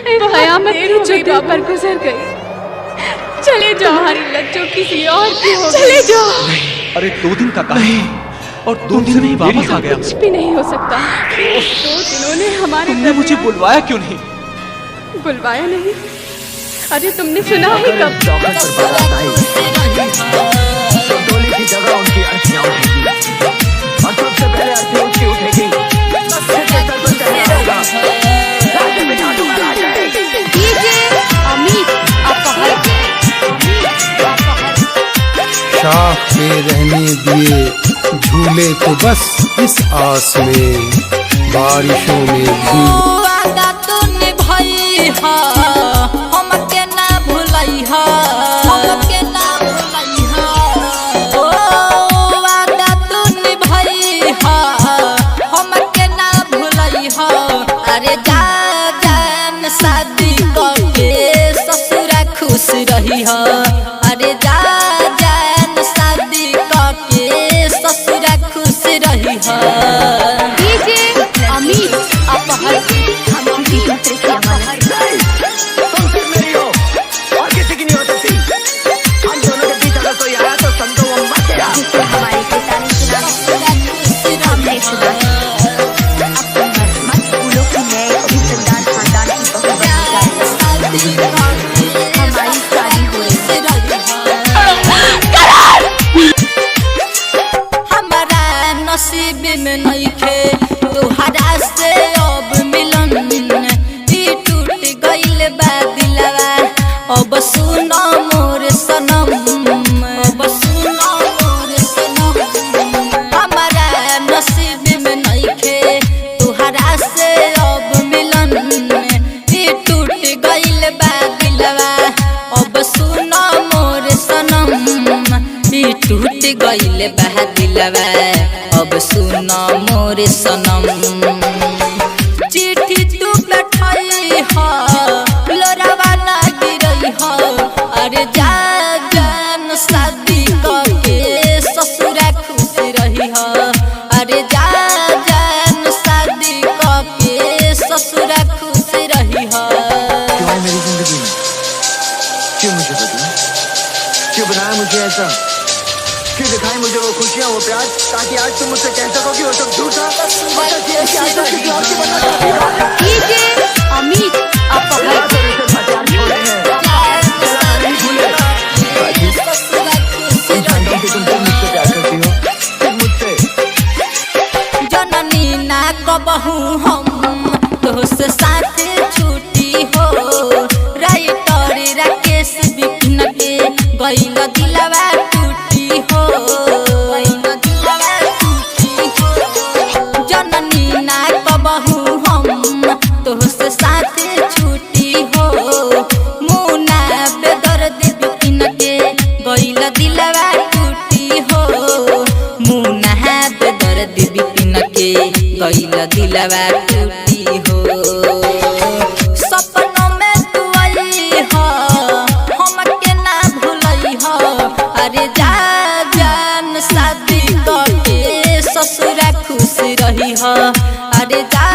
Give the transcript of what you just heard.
कयामत की जगह पर गुजर गई। चले जाओ हमारी लज्जो किसी और की हो, चले जाओ। अरे 2 दिन का काम और 2 दिन में ही वापस आ गया। कुछ भी नहीं हो सकता। 2 दिनों ने हमारे तुमने मुझे बुलवाया क्यों नहीं? बुलवाया नहीं? अरे तुमने सुना ही कब? डोली की जगह उनकी अर्थियां उठेगी और सबसे पहले अर्थी उसकी उठेगी। शाख पे रहने दिए झूले तो बस इस आस में बारिशों में भीग। वादा तो निभाई हा हमके ना भुलाई हा, हमके ना भुलाई हा। ओ वादा तो निभाई हा हमके ना भुलाई हा। अरे जा जान शादी करके ससुरा खुश रही हा। अरे जा जान शादी करके ससुरा खुश रही हा। अमित अपहर हम किसी दूसरे की अमानत तुम सिर्फ मेरी हो और किसी की नहीं हो सकती। हम दोनों के बीच अगर कोई आया तो समझो वो मर गया। जिसको हमारे पिता ने सुना हमने सुना। मत भूलो कि मैं इस सरदार खानदान की बहू बनने जा रही हूं। हमारी शादी हुई हमारा नसीब में नहीं खे तुहरा से अब मिलन। ई टूट गइल बा दिलवा अब सुनो मोर सनम, अब सुनो मोर सनम। हमारा नसीब में नहीं खे तुहरा से अब मिलन। ई टूट गइल बा दिलवा अब सुनो मोर सनम। ई टूट गइल बा दिलवा अब सुनो मोर सनम। चिट्ठी तू बैठाई हा लोरावा ना गिरई हा। अरे जा जान शादी करके ससुरा खुश रही हा। अरे जा जान शादी करके ससुरा खुश रही हा। क्यों है मेरी जिंदगी में? क्यों मुझे बदला? क्यों बनाया मुझे ऐसा? क्यों दिखाई मुझे वो खुशियाँ वो प्यार ताकि आज तुम मुझसे कह सको कि वो सब झूठा? अमित अपहर जननी ना कबहू हम तोहसे साथ छुट्टी हो। राइटर राकेश बिपिन के गइल दिलवा टूटी हो, गइल दिलवा टूटी हो। जननी ना कबहू हम तोहसे साथ छुट्टी हो। मुना बेदर्द बिपिन के गइल दिलवा टूटी हो। मुना बेदर्द बिपिन के गइल दिलवा टूटी हो। सपनों में तू आई हो हमके ना भुलई हो। अरे जा जान शादी करके ससुरा खुश रही हो। अरे जा